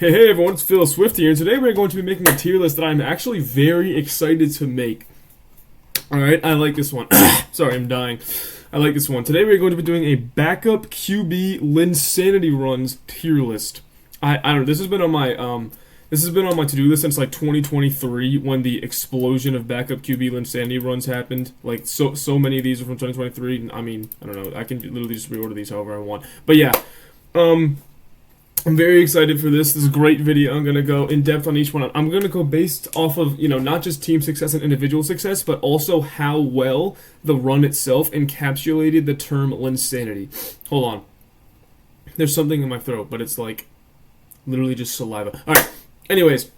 Hey everyone, it's Phil Swift here, and today we're going to be making a tier list that I'm actually very excited to make. Alright, I like this one. Sorry, I'm dying. I like this one. Today we're going to be doing a backup QB Linsanity runs tier list. I don't know, this has been on my to-do list since like 2023 when the explosion of backup QB Linsanity runs happened. Like so many of these are from 2023. I mean, I don't know, I can literally just reorder these however I want. But yeah, I'm very excited for this. This is a great video. I'm going to go in depth on each one. I'm going to go based off of, not just team success and individual success, but also how well the run itself encapsulated the term Linsanity. Hold on. There's something in my throat, but it's like literally just saliva. Alright, anyways.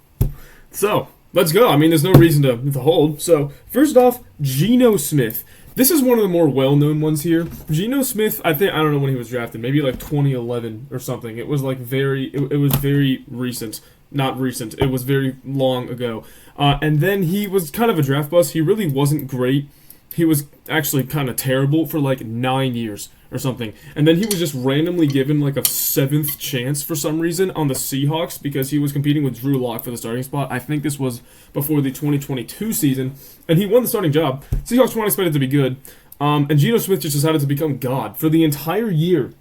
So, let's go. I mean, there's no reason to hold. So, first off, Geno Smith. This is one of the more well-known ones here. Geno Smith, I don't know when he was drafted, maybe like 2011 or something. It was like it was very recent. Not recent, it was very long ago. And then he was kind of a draft bust. He really wasn't great. He was actually kind of terrible for like 9 years or something. And then he was just randomly given like a 7th chance for some reason on the Seahawks because he was competing with Drew Lock for the starting spot. I think this was before the 2022 season. And he won the starting job. Seahawks weren't expected to be good. And Geno Smith just decided to become God for the entire year.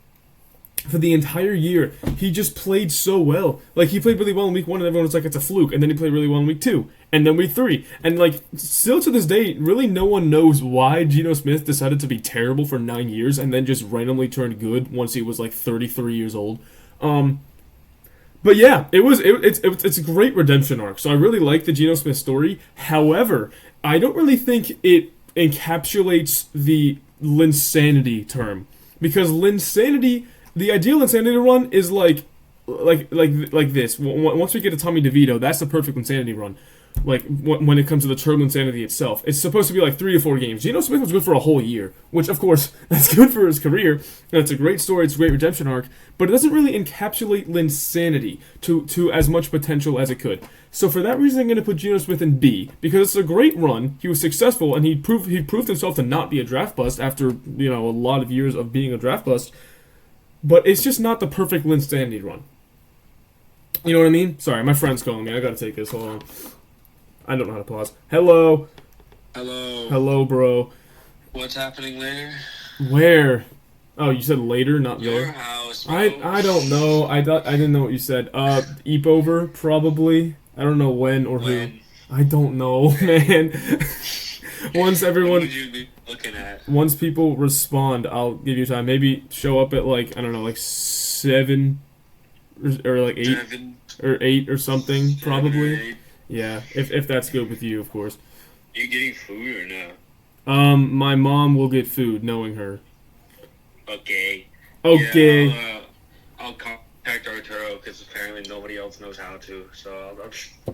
He just played so well. Like, he played really well in week 1, and everyone was like, it's a fluke. And then he played really well in week 2, and then week 3. And, like, still to this day, really no one knows why Geno Smith decided to be terrible for 9 years and then just randomly turned good once he was, like, 33 years old. But yeah, it's a great redemption arc. So I really like the Geno Smith story. However, I don't really think it encapsulates the Linsanity term. Because Linsanity... The ideal Linsanity run is like this. Once we get to Tommy DeVito, that's the perfect Linsanity run. Like, when it comes to the term Linsanity itself. It's supposed to be like 3 to 4 games. Geno Smith was good for a whole year, which, of course, that's good for his career. And it's a great story, it's a great redemption arc, but it doesn't really encapsulate Linsanity to as much potential as it could. So for that reason, I'm going to put Geno Smith in B, because it's a great run, he was successful, and he proved himself to not be a draft bust after, a lot of years of being a draft bust. But it's just not the perfect Linsanity run. You know what I mean? Sorry, my friend's calling me. I gotta take this. Hold on. I don't know how to pause. Hello. Hello. Hello, bro. What's happening later? Where? Oh, you said later, not Your there. house, bro. I don't know. I didn't know what you said. Epover, probably. I don't know when or when? who. I don't know, man. Once everyone... What would you be looking at? Once people respond, I'll give you time. Maybe show up at like, I don't know, like 7 or like 8 7, or 8 or something, 7 probably. or 8. Yeah, if that's good with you, of course. You getting food or no? My mom will get food, knowing her. Okay. Okay. Yeah, I'll contact Arturo because apparently nobody else knows how to. So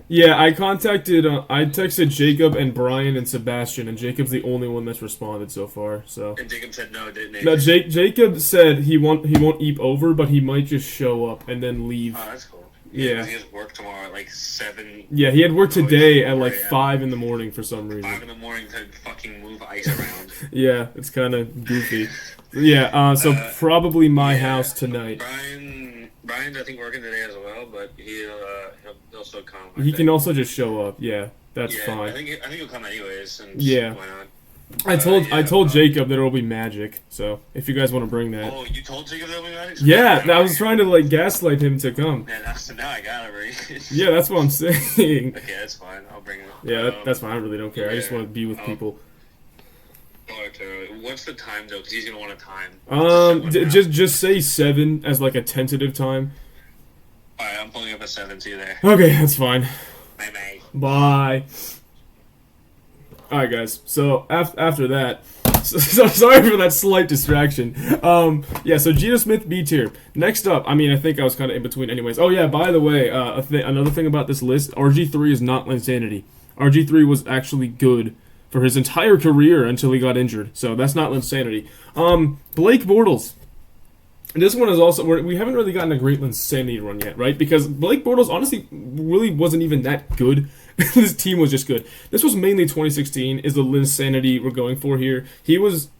Yeah, I texted Jacob and Brian and Sebastian, and Jacob's the only one that's responded so far. So. And Jacob said no, didn't he? No, Jacob said he won't eat over, but he might just show up and then leave. Oh, that's cool. Yeah. He has work tomorrow at like 7. Yeah, he had work today at like 4 a.m. 5 in the morning for some reason. 5 in the morning to fucking move ice around. Yeah, it's kind of goofy. Yeah, so probably my house tonight. Brian's I think working today as well, but he'll still come. He can also just show up. Yeah, that's yeah, fine. I think he'll come anyways. And Yeah. Why not? I told Jacob that it'll be magic. So if you guys want to bring that. Oh, you told Jacob that'll be magic? Yeah, I was trying to like gaslight him to come. Yeah, so now I gotta bring it. Yeah, that's what I'm saying. Okay, that's fine. I'll bring it. Yeah, that's fine. I really don't care. I just want to be with people. What's the time though? Because he's gonna want a time. Just say 7 as like a tentative time. Alright, I'm pulling up at 7. See you there. Okay, that's fine. Bye. Bye. Alright, guys. So after that, so sorry for that slight distraction. Yeah. So Geno Smith B tier. Next up, I think I was kind of in between, anyways. Oh yeah. By the way, another thing about this list, RG3 is not Linsanity. RG3 was actually good for his entire career until he got injured. So that's not Linsanity. Blake Bortles. This one is also, we haven't really gotten a great Linsanity run yet, right? Because Blake Bortles honestly really wasn't even that good. This team was just good. This was mainly 2016 is the Linsanity we're going for here. He was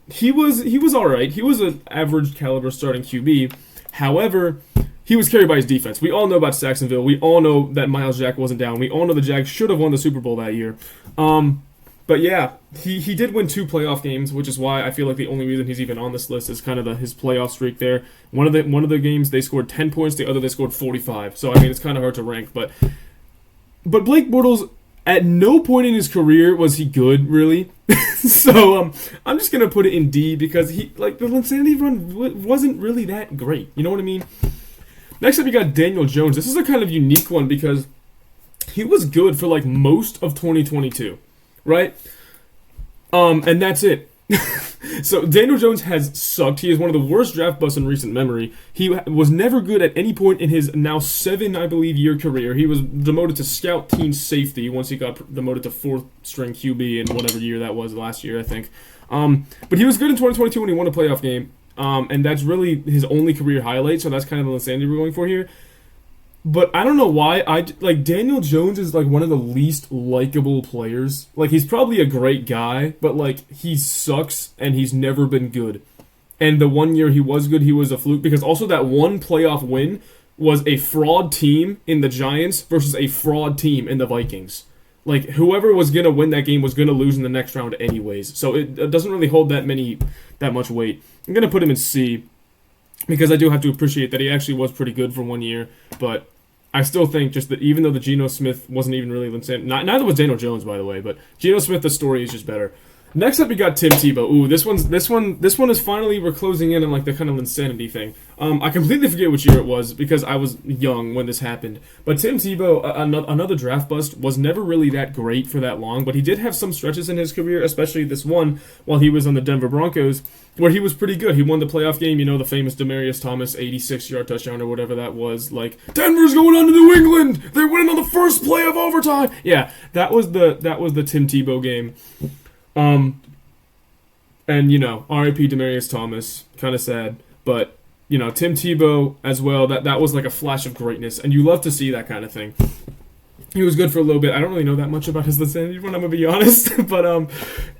all right. He was an average caliber starting QB. However, he was carried by his defense. We all know about Saxonville. We all know that Miles Jack wasn't down. We all know the Jags should have won the Super Bowl that year. But yeah, he did win 2 playoff games, which is why I feel like the only reason he's even on this list is kind of his playoff streak there. One of the games they scored 10 points, the other they scored 45. So I mean it's kind of hard to rank, but Blake Bortles, at no point in his career was he good, really. So I'm just gonna put it in D because the Linsanity run wasn't really that great. You know what I mean? Next up, you got Daniel Jones. This is a kind of unique one because he was good for like most of 2022, right? And that's it. So Daniel Jones has sucked. He is one of the worst draft busts in recent memory. He was never good at any point in his now 7, I believe, year career. He was demoted to scout team safety once he got demoted to 4th string QB in whatever year that was, last year, I think. But he was good in 2022 when he won a playoff game. And that's really his only career highlight, so that's kind of the insanity we're going for here. But I don't know why. Daniel Jones is like one of the least likable players. Like, he's probably a great guy, but like he sucks and he's never been good. And the one year he was good, he was a fluke because also that one playoff win was a fraud team in the Giants versus a fraud team in the Vikings. Like, whoever was gonna win that game was gonna lose in the next round anyways. So it doesn't really hold that much weight. I'm gonna put him in C. Because I do have to appreciate that he actually was pretty good for 1 year, but I still think just that even though the Geno Smith wasn't even really Linsanity, neither was Daniel Jones, by the way, but Geno Smith, the story is just better. Next up, you got Tim Tebow. Ooh, this one is finally, we're closing in on like the kind of Linsanity thing. I completely forget which year it was because I was young when this happened. But Tim Tebow, another draft bust, was never really that great for that long, but he did have some stretches in his career, especially this one while he was on the Denver Broncos, where he was pretty good. He won the playoff game, the famous Demaryius Thomas 86-yard touchdown or whatever that was. Like, Denver's going on to New England. They're winning on the first play of overtime. Yeah, that was the Tim Tebow game. And R.I.P. Demaryius Thomas, kind of sad, but Tim Tebow as well. That was like a flash of greatness, and you love to see that kind of thing. He was good for a little bit. I don't really know that much about his Linsanity run, I'm gonna be honest, but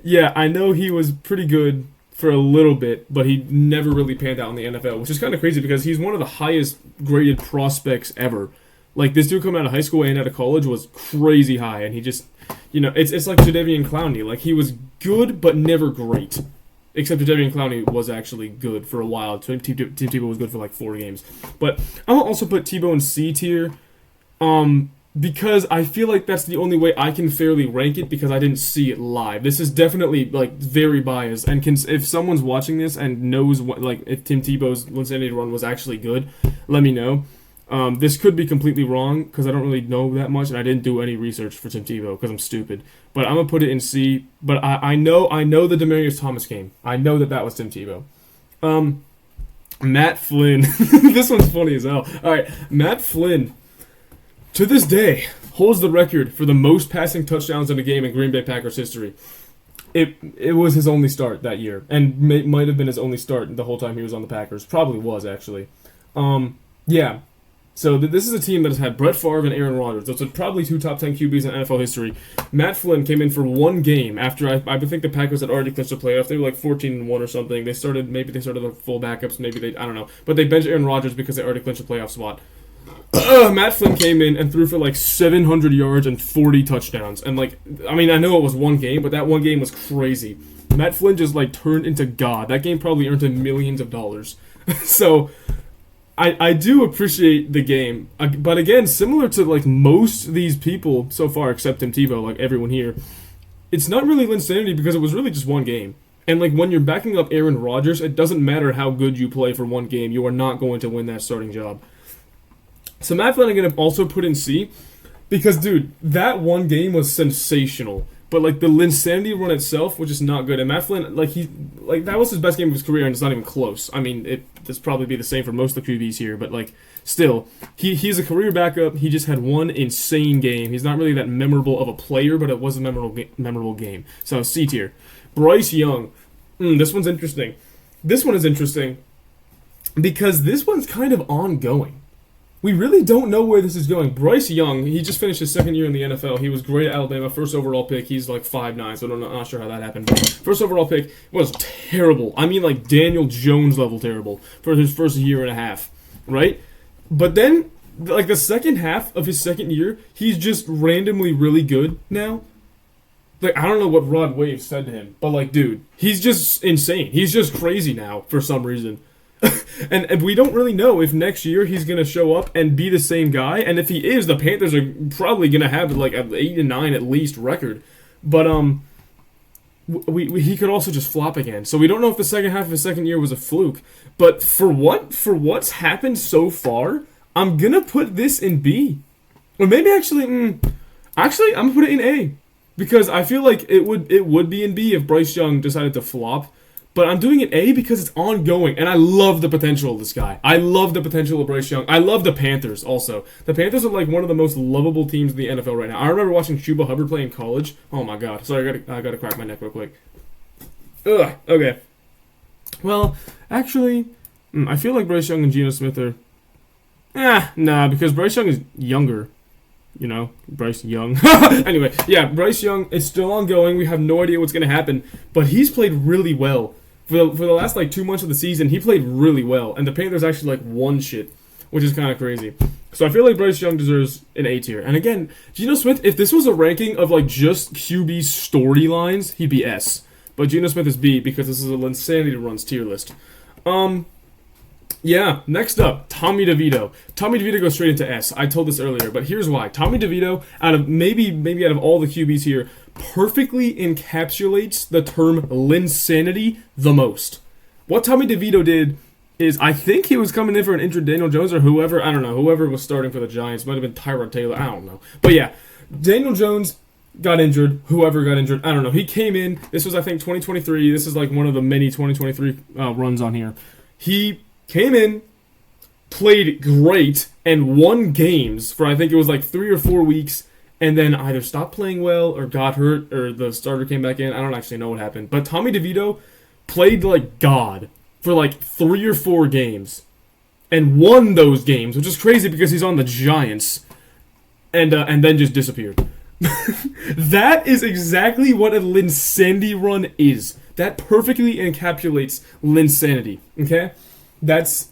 yeah, I know he was pretty good for a little bit, but he never really panned out in the NFL, which is kind of crazy because he's one of the highest graded prospects ever. Like, this dude coming out of high school and out of college was crazy high, and he just, it's like Jadeveon Clowney. Like, he was good, but never great. Except Jadeveon Clowney was actually good for a while. Tim Tebow was good for like 4 games. But I'll also put Tebow in C tier, because I feel like that's the only way I can fairly rank it because I didn't see it live. This is definitely like very biased, and if someone's watching this and knows what, like, if Tim Tebow's Linsanity run was actually good, let me know. This could be completely wrong because I don't really know that much, and I didn't do any research for Tim Tebow because I'm stupid. But I'm gonna put it in C. But I know the Demaryius Thomas game. I know that was Tim Tebow. Matt Flynn. This one's funny as hell. All right, Matt Flynn, to this day, holds the record for the most passing touchdowns in a game in Green Bay Packers history. It was his only start that year, and might have been his only start the whole time he was on the Packers. Probably was, actually. Yeah. So this is a team that has had Brett Favre and Aaron Rodgers. Those are probably 2 top 10 QBs in NFL history. Matt Flynn came in for 1 game after I think the Packers had already clinched the playoff. They were like 14-1 or something. Maybe they started the full backups. I don't know. But they benched Aaron Rodgers because they already clinched the playoff spot. Matt Flynn came in and threw for like 700 yards and 40 touchdowns. And I know it was 1 game, but that 1 game was crazy. Matt Flynn just like turned into God. That game probably earned him millions of dollars. So I do appreciate the game, but again, similar to like most of these people so far, except Tim Tebow, like everyone here, it's not really Linsanity because it was really just 1 game. And like when you're backing up Aaron Rodgers, it doesn't matter how good you play for 1 game, you are not going to win that starting job. So Matt Flynn I'm gonna also put in C, because dude, that 1 game was sensational. But like the Linsanity run itself was just not good. And Matt Flynn, that was his best game of his career, and it's not even close. I mean, this probably be the same for most of the QBs here, but like still, he's a career backup. He just had 1 insane game. He's not really that memorable of a player, but it was a memorable game. So C tier. Bryce Young. This one's interesting. This one is interesting because this one's kind of ongoing. We really don't know where this is going. Bryce Young, he just finished his 2nd year in the NFL. He was great at Alabama, 1st overall pick. He's like 5'9", so I'm not sure how that happened. But 1st overall pick was terrible. I mean, like Daniel Jones level terrible for his first year and a half, right? But then, like the second half of his second year, he's just randomly really good now. Like, I don't know what Rod Wave said to him, but like, dude, he's just insane. He's just crazy now for some reason. and we don't really know if next year he's gonna show up and be the same guy. And if he is, the Panthers are probably gonna have like an 8-9 at least record. But he could also just flop again. So we don't know if the second half of his second year was a fluke. But for what's happened so far, I'm gonna put this in B, or maybe actually, I'm gonna put it in A. Because I feel like it would be in B if Bryce Young decided to flop. But I'm doing it A because it's ongoing. And I love the potential of this guy. I love the potential of Bryce Young. I love the Panthers also. The Panthers are like one of the most lovable teams in the NFL right now. I remember watching Chuba Hubbard play in college. Oh my god. Sorry, I gotta crack my neck real quick. Ugh. Okay. Well, actually, I feel like Bryce Young and Geno Smith are... Nah, because Bryce Young is younger. You know, Bryce Young. Anyway, yeah, Bryce Young is still ongoing. We have no idea what's going to happen. But he's played really well. For the last, like, 2 months of the season, he played really well. And the Panthers actually, like, won shit, which is kind of crazy. So I feel like Bryce Young deserves an A tier. And again, Geno Smith, if this was a ranking of, like, just QB storylines, he'd be S. But Geno Smith is B because this is a Linsanity Runs tier list. Yeah, next up, Tommy DeVito. Tommy DeVito goes straight into S. I told this earlier, but here's why. Tommy DeVito, out of maybe out of all the QBs here, perfectly encapsulates the term Linsanity the most. What Tommy DeVito did is, I think he was coming in for an injured Daniel Jones or whoever, I don't know, whoever was starting for the Giants. Might have been Tyrod Taylor, I don't know. But yeah, Daniel Jones got injured, whoever got injured, I don't know. He came in, this was I think 2023, this is like one of the many 2023 runs on here. He came in, played great, and won games for I think it was like 3 or 4 weeks, and then either stopped playing well or got hurt or the starter came back in. I don't actually know what happened. But Tommy DeVito played like God for like 3 or 4 games and won those games, which is crazy because he's on the Giants, and then just disappeared. That is exactly what a Linsanity run is. That perfectly encapsulates Linsanity, okay? That's,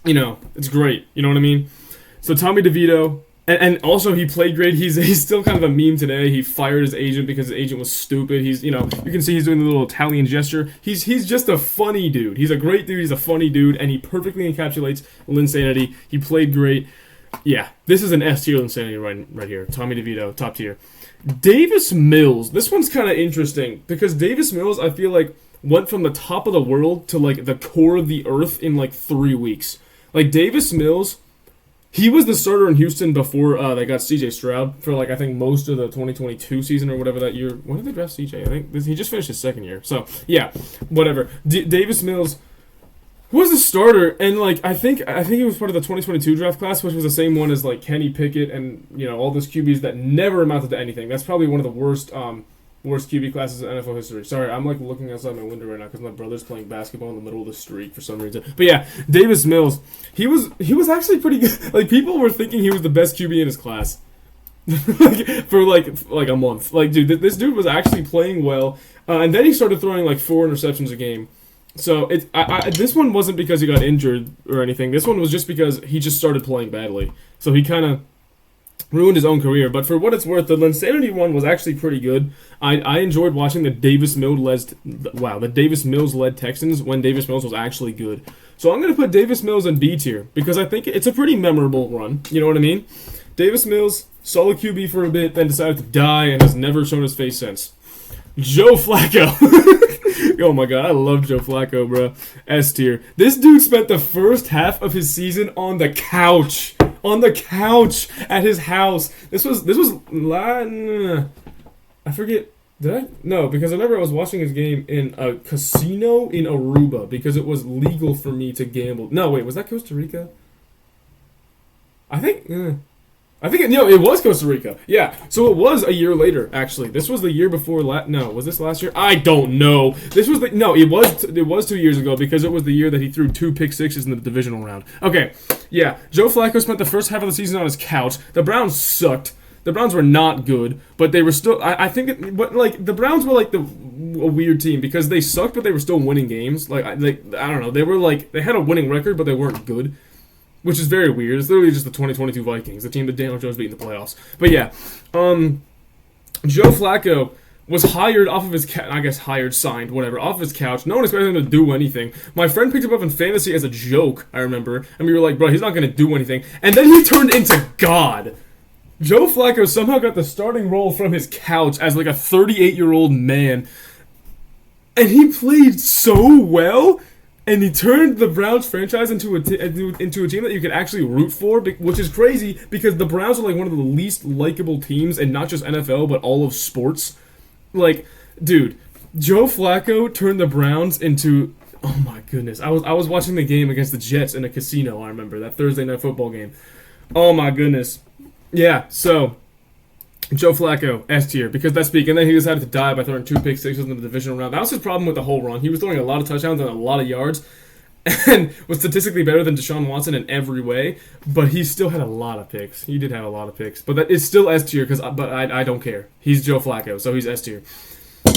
it's great. You know what I mean? So Tommy DeVito, and also he played great. He's still kind of a meme today. He fired his agent because his agent was stupid. He's, you can see he's doing the little Italian gesture. He's just a funny dude. He's a great dude. He's a funny dude, and he perfectly encapsulates Linsanity. He played great. Yeah, this is an S tier Linsanity right here. Tommy DeVito, top tier. Davis Mills. This one's kind of interesting because Davis Mills, I feel like, went from the top of the world to like the core of the earth in like 3 weeks. Like Davis Mills, he was the starter in Houston before they got CJ Stroud for like I think most of the 2022 season or whatever that year. When did they draft CJ? I think he just finished his second year. So yeah, whatever. Davis Mills was the starter, and like I think he was part of the 2022 draft class, which was the same one as like Kenny Pickett and all those QBs that never amounted to anything. That's probably one of the worst QB classes in NFL history. Sorry, I'm like looking outside my window right now because my brother's playing basketball in the middle of the street for some reason. But yeah, Davis Mills, he was actually pretty good. Like people were thinking he was the best QB in his class, for like a month. Like dude, this dude was actually playing well, and then he started throwing like 4 interceptions a game. So this one wasn't because he got injured or anything. This one was just because he just started playing badly. So he kind of ruined his own career. But for what it's worth, the Linsanity one was actually pretty good. I enjoyed watching the Davis Mills led Texans when Davis Mills was actually good. So I'm gonna put Davis Mills in B tier because I think it's a pretty memorable run. You know what I mean? Davis Mills, solid QB for a bit, then decided to die and has never shown his face since. Joe Flacco. Oh my god, I love Joe Flacco, bro. S tier. This dude spent the first half of his season on the couch. On the couch at his house. This was I forget. Did I? No, because I remember I was watching his game in a casino in Aruba because it was legal for me to gamble. No, wait, was that Costa Rica? I think it was Costa Rica. Yeah, so it was a year later, actually. This was the year before no, was this last year? I don't know. It was 2 years ago because it was the year that he threw 2 pick-sixes in the divisional round. Okay, yeah, Joe Flacco spent the first half of the season on his couch. The Browns sucked. The Browns were not good, but they were still. I think, the Browns were like a weird team because they sucked, but they were still winning games. I don't know. They were they had a winning record, but they weren't good. which is very weird. It's literally just the 2022 Vikings, the team that Daniel Jones beat in the playoffs. But yeah, Joe Flacco was hired off of his signed, whatever, off of his couch. No one expected him to do anything. My friend picked him up in fantasy as a joke, I remember, and we were like, bro, he's not going to do anything. And then he turned into God. Joe Flacco somehow got the starting role from his couch as like a 38-year-old man. And he played so well, and he turned the Browns franchise into a team that you can actually root for, which is crazy because the Browns are like one of the least likable teams in not just NFL, but all of sports. Like, dude, Joe Flacco turned the Browns into, oh my goodness. I was watching the game against the Jets in a casino, I remember, that Thursday night football game. Oh my goodness. Yeah, so, Joe Flacco, S tier, because that's peak. And then he decided to die by throwing 2 pick sixes in the divisional round. That was his problem with the whole run. He was throwing a lot of touchdowns and a lot of yards, and was statistically better than Deshaun Watson in every way, but he still had a lot of picks. He did have a lot of picks, but that is still S tier, but I don't care. He's Joe Flacco, so he's S tier.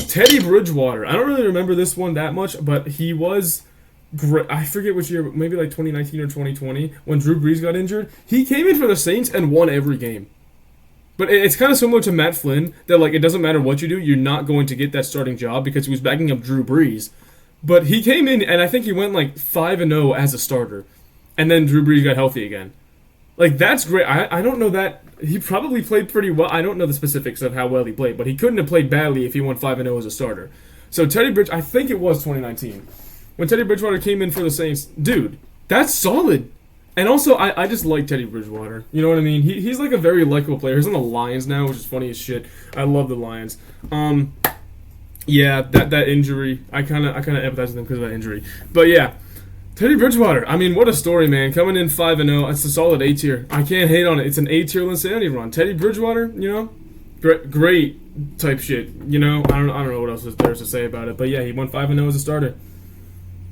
Teddy Bridgewater. I don't really remember this one that much, but he was great. I forget which year, maybe like 2019 or 2020, when Drew Brees got injured. He came in for the Saints and won every game. But it's kind of similar to Matt Flynn, that like it doesn't matter what you do, you're not going to get that starting job because he was backing up Drew Brees. But he came in, and I think he went like 5-0 as a starter. And then Drew Brees got healthy again. Like, that's great. I don't know that. He probably played pretty well. I don't know the specifics of how well he played, but he couldn't have played badly if he went 5-0 as a starter. So I think it was 2019. When Teddy Bridgewater came in for the Saints, dude, that's solid. And also, I just like Teddy Bridgewater. You know what I mean? He's like a very likable player. He's on the Lions now, which is funny as shit. I love the Lions. Yeah, that injury, I kind of empathize with him because of that injury. But yeah, Teddy Bridgewater, I mean, what a story, man. Coming in 5-0, it's a solid A tier. I can't hate on it. It's an A tier Linsanity run. Teddy Bridgewater, you know, great type shit. You know, I don't know what else there's to say about it. But yeah, he went 5-0 as a starter.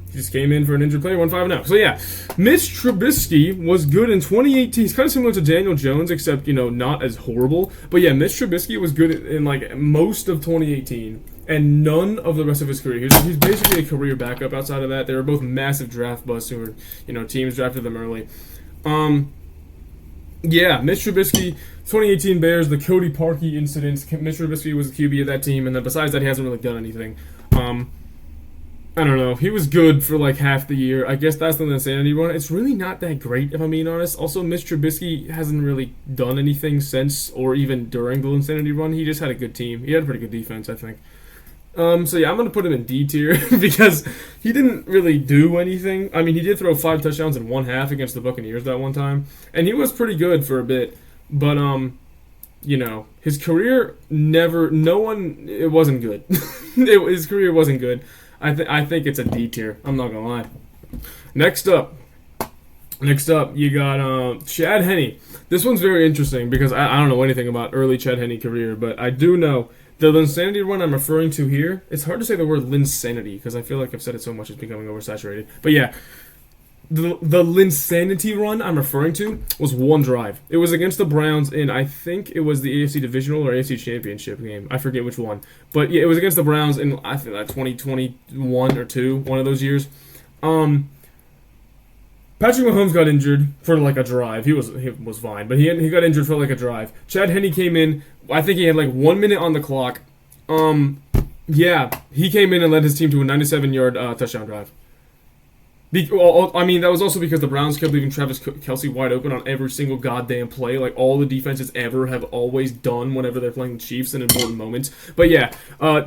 He just came in for an injured player, won 5-0. So yeah, Mitch Trubisky was good in 2018. He's kind of similar to Daniel Jones, except, you know, not as horrible. But yeah, Mitch Trubisky was good in like most of 2018 and none of the rest of his career. He's basically a career backup outside of that. They were both massive draft busts who were, you know, teams drafted them early. Yeah, Mitch Trubisky, 2018 Bears, the Cody Parkey incident. Mitch Trubisky was the QB of that team, and then besides that, he hasn't really done anything. I don't know. He was good for like half the year. I guess that's the Linsanity run. It's really not that great, if I'm being honest. Also, Mitch Trubisky hasn't really done anything since or even during the Linsanity run. He just had a good team. He had a pretty good defense, I think. So yeah, I'm going to put him in D tier because he didn't really do anything. I mean, he did throw 5 touchdowns in one half against the Buccaneers that one time, and he was pretty good for a bit. But, you know, his career it wasn't good. His career wasn't good. I think it's a D tier. I'm not gonna lie. Next up, you got Chad Henne. This one's very interesting because I don't know anything about early Chad Henne career, but I do know the Linsanity run I'm referring to here. It's hard to say the word Linsanity because I feel like I've said it so much it's becoming oversaturated. But yeah, the Linsanity run I'm referring to was one drive. It was against the Browns in, I think it was the AFC Divisional or AFC Championship game. I forget which one. But yeah, it was against the Browns in, I think, 2021 or 2, one of those years. Patrick Mahomes got injured for like a drive. He was fine, but he got injured for like a drive. Chad Henne came in. I think he had like 1 minute on the clock. Yeah, he came in and led his team to a 97-yard touchdown drive. I mean, that was also because the Browns kept leaving Travis Kelce wide open on every single goddamn play, like all the defenses ever have always done whenever they're playing the Chiefs in important moments. But yeah,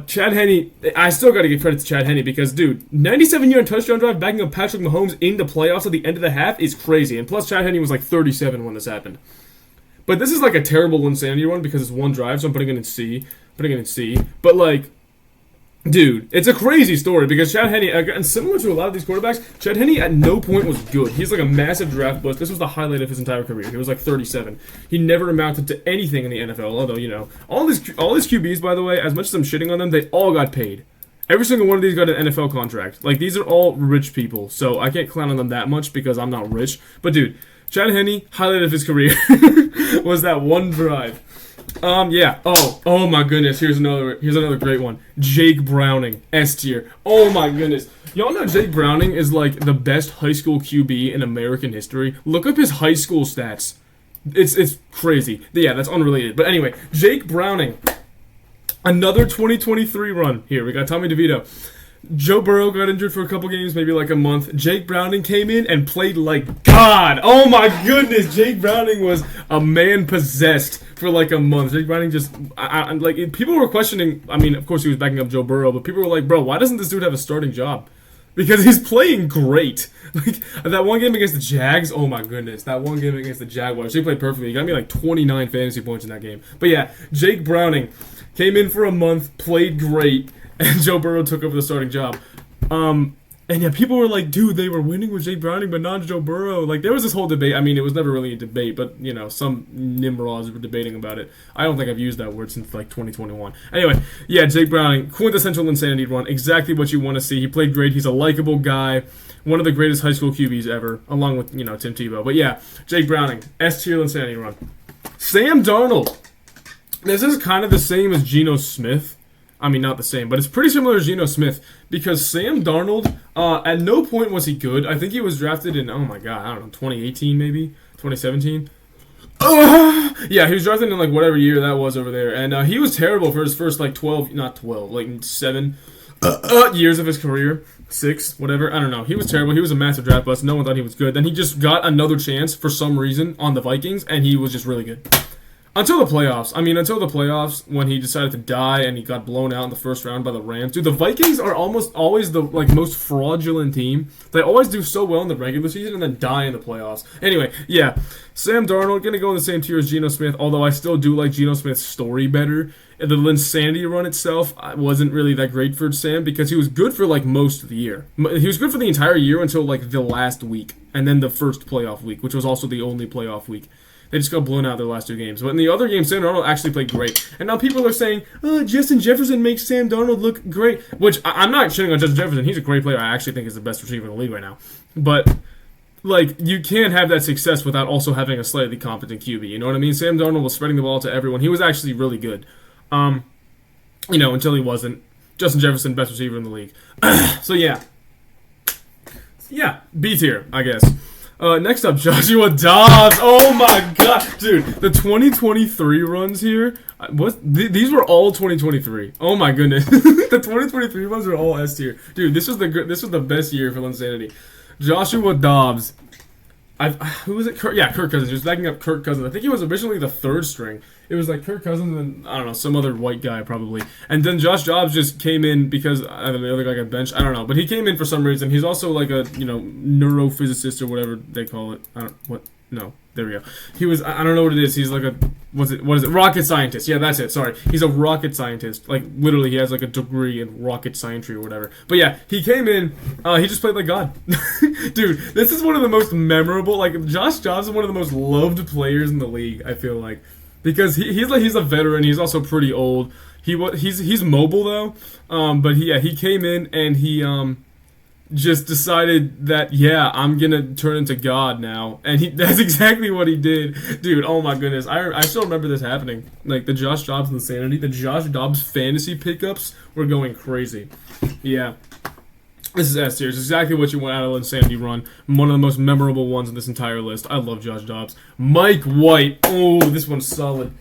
Chad Henne, I still got to give credit to Chad Henne because, dude, 97-yard touchdown drive backing up Patrick Mahomes in the playoffs at the end of the half is crazy. And plus, Chad Henne was like 37 when this happened. But this is like a terrible Linsanity one because it's one drive, so I'm putting it in C. But like, dude, it's a crazy story because Chad Henne, and similar to a lot of these quarterbacks, Chad Henne at no point was good. He's like a massive draft bust. This was the highlight of his entire career. He was like 37. He never amounted to anything in the NFL, although, you know, all these QBs, by the way, as much as I'm shitting on them, they all got paid. Every single one of these got an NFL contract. Like, these are all rich people, so I can't clown on them that much because I'm not rich. But, dude, Chad Henne, highlight of his career was that one drive. Yeah. Oh my goodness. Here's another great one. Jake Browning, S tier. Oh my goodness. Y'all know Jake Browning is like the best high school QB in American history. Look up his high school stats. It's crazy. Yeah, that's unrelated. But anyway, Jake Browning. Another 2023 run. Here, we got Tommy DeVito. Joe Burrow got injured for a couple games, maybe like a month. Jake Browning came in and played like God. Oh my goodness, Jake Browning was a man possessed for like a month. Jake Browning just, like, people were questioning. I mean, of course he was backing up Joe Burrow, but people were like, bro, why doesn't this dude have a starting job? Because he's playing great. Like, that one game against the Jags, oh my goodness. That one game against the Jaguars, he played perfectly. He got me like 29 fantasy points in that game. But yeah, Jake Browning came in for a month, played great, and Joe Burrow took over the starting job. And yeah, people were like, dude, they were winning with Jake Browning, but not Joe Burrow. Like, there was this whole debate. I mean, it was never really a debate, but, you know, some nimrods were debating about it. I don't think I've used that word since, like, 2021. Anyway, yeah, Jake Browning, quintessential Linsanity run. Exactly what you want to see. He played great. He's a likable guy. One of the greatest high school QBs ever, along with, you know, Tim Tebow. But yeah, Jake Browning, S-tier Linsanity run. Sam Darnold. This is kind of the same as Geno Smith. I mean, not the same, but it's pretty similar to Geno Smith because Sam Darnold, at no point was he good. I think he was drafted in, oh my god, I don't know, 2018 maybe? 2017? Yeah, he was drafted in like whatever year that was over there, and he was terrible for his first like 7 years of his career. 6, whatever, I don't know. He was terrible. He was a massive draft bust. No one thought he was good. Then he just got another chance for some reason on the Vikings, and he was just really good. Until the playoffs. I mean, until the playoffs, when he decided to die and he got blown out in the first round by the Rams. Dude, the Vikings are almost always the like most fraudulent team. They always do so well in the regular season and then die in the playoffs. Anyway, yeah. Sam Darnold, gonna go in the same tier as Geno Smith, although I still do like Geno Smith's story better. The Linsanity run itself wasn't really that great for Sam because he was good for like most of the year. He was good for the entire year until like the last week and then the first playoff week, which was also the only playoff week. They just got blown out their last 2 games. But in the other game, Sam Darnold actually played great. And now people are saying, oh, Justin Jefferson makes Sam Darnold look great. Which, I'm not shitting on Justin Jefferson. He's a great player. I actually think he's the best receiver in the league right now. But, like, you can't have that success without also having a slightly competent QB. You know what I mean? Sam Darnold was spreading the ball to everyone. He was actually really good. You know, until he wasn't. Justin Jefferson, best receiver in the league. So, yeah. Yeah, B tier, I guess. Next up, Joshua Dobbs. Oh my god, dude! The 2023 runs here. These were all 2023. Oh my goodness, the 2023 ones are all S tier. Dude, this was the best year for Linsanity. Joshua Dobbs. Who was it? Kirk Cousins. He was backing up Kirk Cousins. I think he was originally the 3rd string. It was like Kirk Cousins and, I don't know, some other white guy probably. And then Josh Dobbs just came in because the other guy got benched. I don't know. But he came in for some reason. He's also like a, you know, neurophysicist or whatever they call it. No. There we go. He was, I don't know what it is. He's like a, what is it? Rocket scientist. Yeah, that's it. Sorry. He's a rocket scientist. Like, literally, he has like a degree in rocket scientry or whatever. But yeah, he came in, he just played like God. Dude, this is one of the most memorable, like, Josh Dobbs is one of the most loved players in the league, I feel like. Because he's a veteran, he's also pretty old. He's mobile though. But he came in and he, just decided that, yeah, I'm gonna turn into God now, and that's exactly what he did. Dude, oh my goodness, I still remember this happening. Like, the Josh Dobbs Insanity, the Josh Dobbs fantasy pickups were going crazy. Yeah, this is S tier. It's exactly what you want out of an Insanity run. One of the most memorable ones in this entire list. I love Josh Dobbs. Mike White, oh, this one's solid.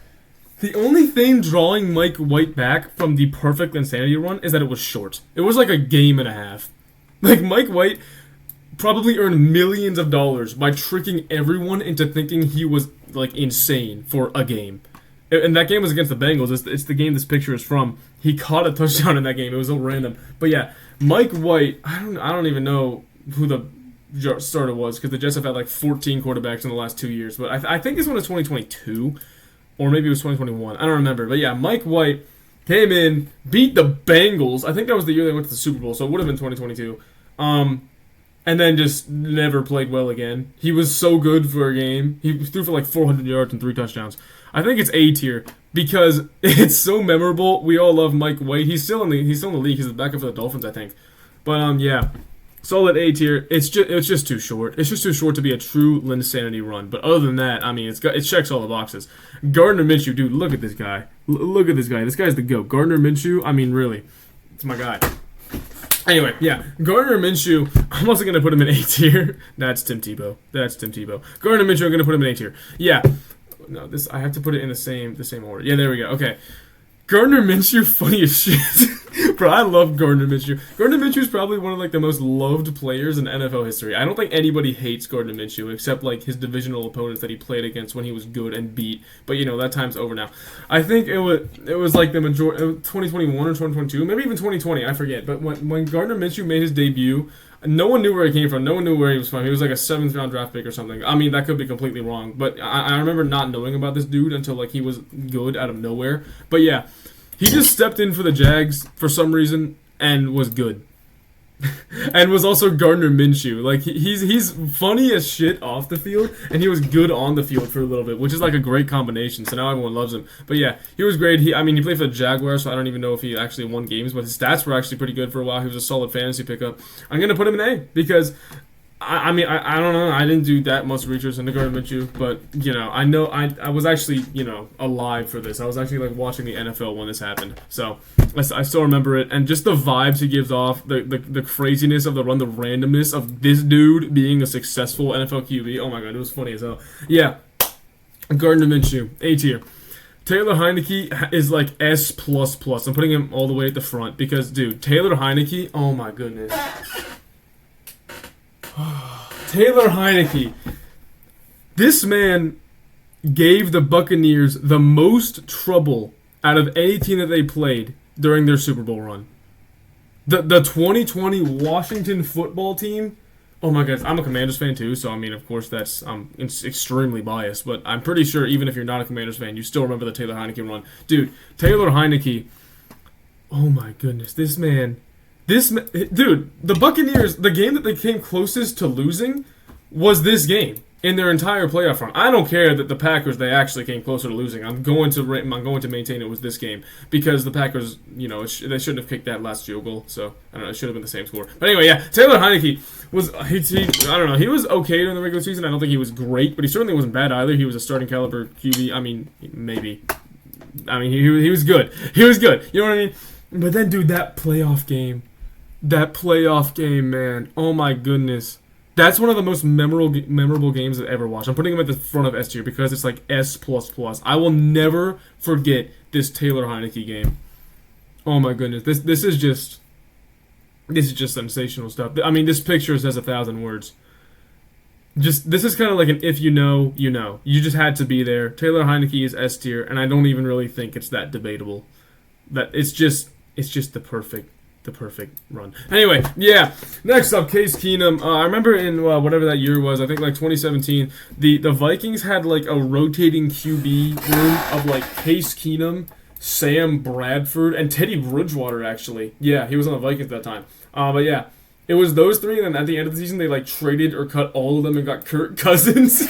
The only thing drawing Mike White back from the perfect Insanity run is that it was short. It was like a game and a half. Like, Mike White probably earned millions of dollars by tricking everyone into thinking he was, like, insane for a game. And that game was against the Bengals. It's the game this picture is from. He caught a touchdown in that game. It was so random. But yeah, Mike White, I don't even know who the starter was, because the Jets have had, like, 14 quarterbacks in the last 2 years. But I think this one is 2022, or maybe it was 2021. I don't remember. But yeah, Mike White came in, beat the Bengals. I think that was the year they went to the Super Bowl, so it would have been 2022. And then just never played well again. He was so good for a game. He threw for like 400 yards and 3 touchdowns. I think it's A tier because it's so memorable. We all love Mike White. He's still in the league. He's the backup for the Dolphins, I think. But yeah. Solid A tier. It's just too short. It's just too short to be a true Linsanity run. But other than that, I mean, it checks all the boxes. Gardner Minshew, dude, look at this guy. Look at this guy. This guy's the GOAT. Gardner Minshew, I mean, really, it's my guy. Anyway, yeah, Gardner Minshew, I'm also gonna put him in A tier. That's Tim Tebow. Gardner Minshew, I'm gonna put him in A tier. Yeah, no, this I have to put it in the same order. Yeah, there we go. Okay. Gardner Minshew, funny as shit. Bro, I love Gardner Minshew. Gardner Minshew is probably one of like the most loved players in NFL history. I don't think anybody hates Gardner Minshew except like his divisional opponents that he played against when he was good and beat. But you know, that time's over now. I think it was like the majority 2021 or 2022, maybe even 2020, I forget. But when Gardner Minshew made his debut, no one knew where he came from. No one knew where he was from. He was like a 7th round draft pick or something. I mean, that could be completely wrong. But I remember not knowing about this dude until like he was good out of nowhere. But yeah, he just stepped in for the Jags for some reason and was good. And was also Gardner Minshew. Like he's funny as shit off the field, and he was good on the field for a little bit, which is like a great combination. So now everyone loves him. But yeah, he was great. He played for the Jaguars, so I don't even know if he actually won games, but his stats were actually pretty good for a while. He was a solid fantasy pickup. I'm gonna put him in A because I don't know. I didn't do that much research into Gardner Minshew, but you know, I was actually alive for this. I was actually like watching the NFL when this happened, so I still remember it, and just the vibes he gives off, the craziness of the run, the randomness of this dude being a successful NFL QB. Oh my god, it was funny as hell. Yeah, Gardner Minshew, A tier. Taylor Heinicke is like S++. I'm putting him all the way at the front because, dude, Taylor Heinicke. Oh my goodness. Taylor Heinicke. This man gave the Buccaneers the most trouble out of any team that they played during their Super Bowl run. The 2020 Washington football team. Oh my God, I'm a Commanders fan too, so I mean, of course, it's extremely biased. But I'm pretty sure even if you're not a Commanders fan, you still remember the Taylor Heinicke run, dude. Taylor Heinicke. Oh my goodness, dude, the Buccaneers, the game that they came closest to losing was this game in their entire playoff run. I don't care that the Packers, they actually came closer to losing. I'm going to maintain it was this game because the Packers, they shouldn't have kicked that last field goal. So I don't know, it should have been the same score. But anyway, yeah, Taylor Heinicke was I don't know, he was okay during the regular season. I don't think he was great, but he certainly wasn't bad either. He was a starting caliber QB. I mean, maybe. I mean, he was good. He was good. You know what I mean? But then, dude, that playoff game, man. Oh my goodness. That's one of the most memorable games I've ever watched. I'm putting him at the front of S tier because it's like S++. I will never forget this Taylor Heinicke game. Oh my goodness. This is just sensational stuff. I mean, this picture says 1,000 words. This is kind of like an if you know, you know. You just had to be there. Taylor Heinicke is S tier, and I don't even really think it's that debatable. That it's just the perfect run. Anyway, yeah. Next up, Case Keenum. I remember in whatever that year was, I think like 2017, the Vikings had like a rotating QB room of like Case Keenum, Sam Bradford, and Teddy Bridgewater. Actually, yeah, he was on the Vikings at that time. But yeah. It was those three, and then at the end of the season, they like traded or cut all of them and got Kirk Cousins.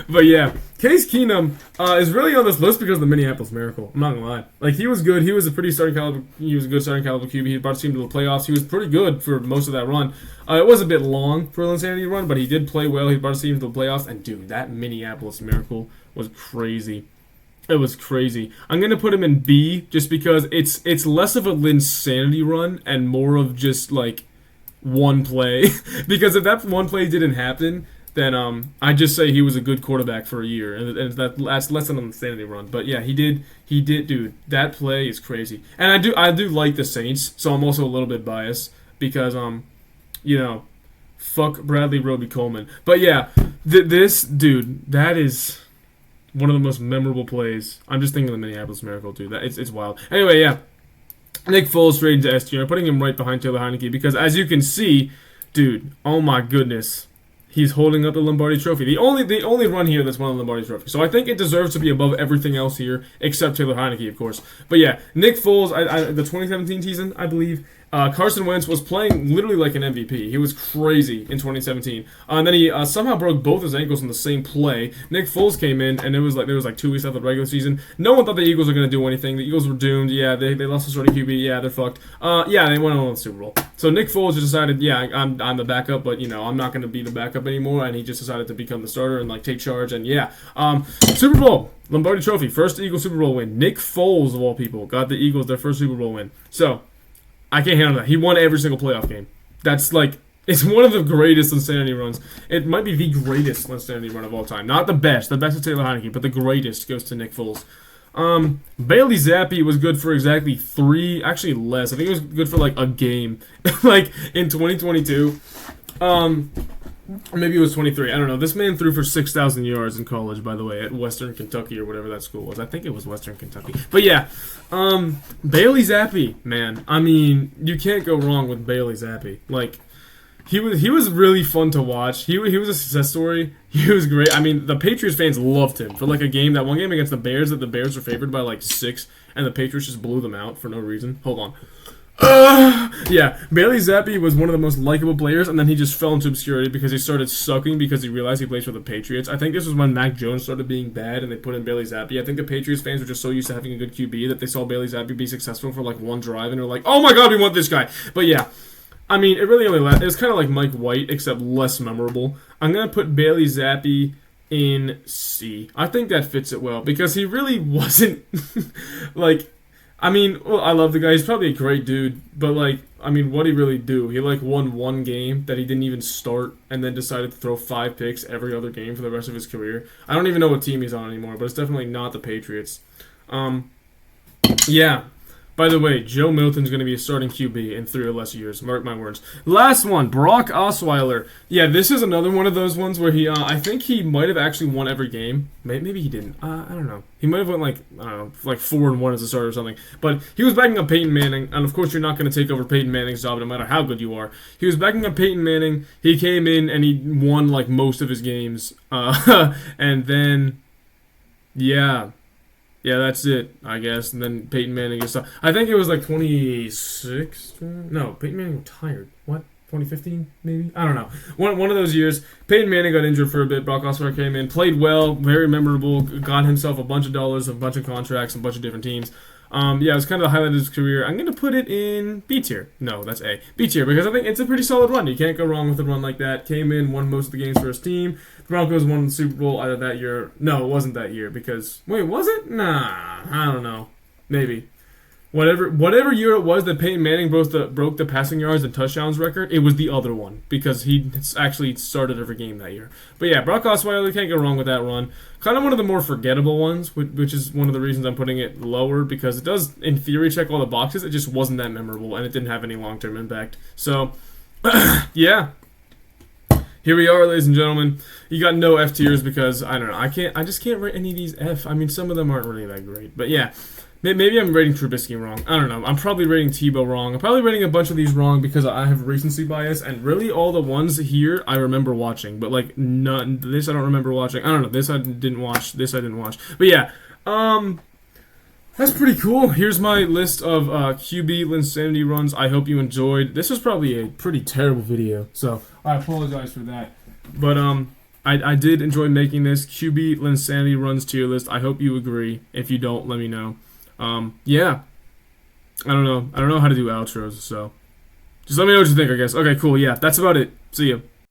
But yeah, Case Keenum is really on this list because of the Minneapolis Miracle. I'm not gonna lie. Like, he was good. He was a good starting caliber QB. He brought his team to the playoffs. He was pretty good for most of that run. It was a bit long for an Linsanity run, but he did play well. He brought his team to the playoffs, and dude, that Minneapolis Miracle was crazy. It was crazy. I'm gonna put him in B just because it's less of a Linsanity run and more of just like one play. Because if that one play didn't happen, then I just say he was a good quarterback for a year, and that's less than an Linsanity run. But yeah, he did, dude. That play is crazy, and I do like the Saints, so I'm also a little bit biased because fuck Bradley Roby Coleman. But yeah, this dude, that is one of the most memorable plays. I'm just thinking of the Minneapolis Miracle, dude. It's wild. Anyway, yeah. Nick Foles straight into S tier. I'm putting him right behind Taylor Heinicke because, as you can see, dude, oh my goodness, he's holding up the Lombardi Trophy. The only run here that's won the Lombardi Trophy. So I think it deserves to be above everything else here, except Taylor Heinicke, of course. But yeah, Nick Foles, the 2017 season, I believe, Carson Wentz was playing literally like an MVP. He was crazy in 2017. And then he somehow broke both his ankles in the same play. Nick Foles came in, and there was like 2 weeks after the regular season. No one thought the Eagles were going to do anything. The Eagles were doomed. Yeah, they lost the starting QB. Yeah, they're fucked. Yeah, they went on the Super Bowl. So Nick Foles just decided, yeah, I'm the backup, but I'm not going to be the backup anymore. And he just decided to become the starter and like take charge. And yeah, Super Bowl. Lombardi Trophy, first Eagles Super Bowl win. Nick Foles, of all people, got the Eagles their first Super Bowl win. So, I can't handle that. He won every single playoff game. That's like, it's one of the greatest Linsanity runs. It might be the greatest Linsanity run of all time. Not the best. The best is Taylor Heinicke, but the greatest goes to Nick Foles. Bailey Zappi was good for exactly 3, actually less. I think it was good for like a game, like in 2022. Or maybe it was 23. I don't know. This man threw for 6,000 yards in college, by the way, at Western Kentucky or whatever that school was. I think it was Western Kentucky. But yeah, Bailey Zappi, man. I mean, you can't go wrong with Bailey Zappi. Like, he was really fun to watch. He was a success story. He was great. I mean, the Patriots fans loved him for like that one game against the Bears that the Bears were favored by like 6, and the Patriots just blew them out for no reason. Hold on. Yeah, Bailey Zappi was one of the most likable players, and then he just fell into obscurity because he started sucking because he realized he plays for the Patriots. I think this was when Mac Jones started being bad, and they put in Bailey Zappi. I think the Patriots fans were just so used to having a good QB that they saw Bailey Zappi be successful for like one drive, and they're like, "Oh my god, we want this guy!" But yeah, I mean, it really only it was kind of like Mike White, except less memorable. I'm gonna put Bailey Zappi in C. I think that fits it well because he really wasn't like. I mean, well, I love the guy. He's probably a great dude, but like, I mean, what did he really do? He like won one game that he didn't even start, and then decided to throw 5 picks every other game for the rest of his career. I don't even know what team he's on anymore, but it's definitely not the Patriots. Yeah. By the way, Joe Milton's going to be a starting QB in 3 or less years. Mark my words. Last one, Brock Osweiler. Yeah, this is another one of those ones where he, I think he might have actually won every game. Maybe he didn't. I don't know. He might have won like 4-1 as a starter or something. But he was backing up Peyton Manning, and of course you're not going to take over Peyton Manning's job no matter how good you are. He was backing up Peyton Manning. He came in and he won like most of his games. And then, yeah. Yeah, that's it, I guess. And then Peyton Manning gets... I think it was like 26... No, Peyton Manning retired. What? 2015, maybe? I don't know. One of those years, Peyton Manning got injured for a bit. Brock Osweiler came in, played well, very memorable, got himself a bunch of dollars, a bunch of contracts, a bunch of different teams. Yeah, it was kind of the highlight of his career. I'm going to put it in B tier. No, that's A. B tier, because I think it's a pretty solid run. You can't go wrong with a run like that. Came in, won most of the games for his team. The Broncos won the Super Bowl either that year. No, it wasn't that year, because... Wait, was it? Nah, I don't know. Maybe. Whatever year it was that Peyton Manning broke the passing yards and touchdowns record, it was the other one, because he actually started every game that year. But yeah, Brock Osweiler, can't go wrong with that run. Kind of one of the more forgettable ones, which is one of the reasons I'm putting it lower, because it does, in theory, check all the boxes. It just wasn't that memorable, and it didn't have any long-term impact. So, yeah. Here we are, ladies and gentlemen. You got no F tiers because, I don't know, I just can't rate any of these F. I mean, some of them aren't really that great. But yeah. Maybe I'm rating Trubisky wrong. I don't know. I'm probably rating Tebow wrong. I'm probably rating a bunch of these wrong because I have recency bias, and really all the ones here I remember watching, but like none. This I don't remember watching. I don't know. This I didn't watch. This I didn't watch. But yeah, that's pretty cool. Here's my list of QB Linsanity runs. I hope you enjoyed. This was probably a pretty terrible video, so I apologize for that. But I did enjoy making this QB Linsanity runs tier list. I hope you agree. If you don't, let me know. Yeah. I don't know how to do outros, so just let me know what you think, I guess. Okay, cool. Yeah, that's about it. See ya.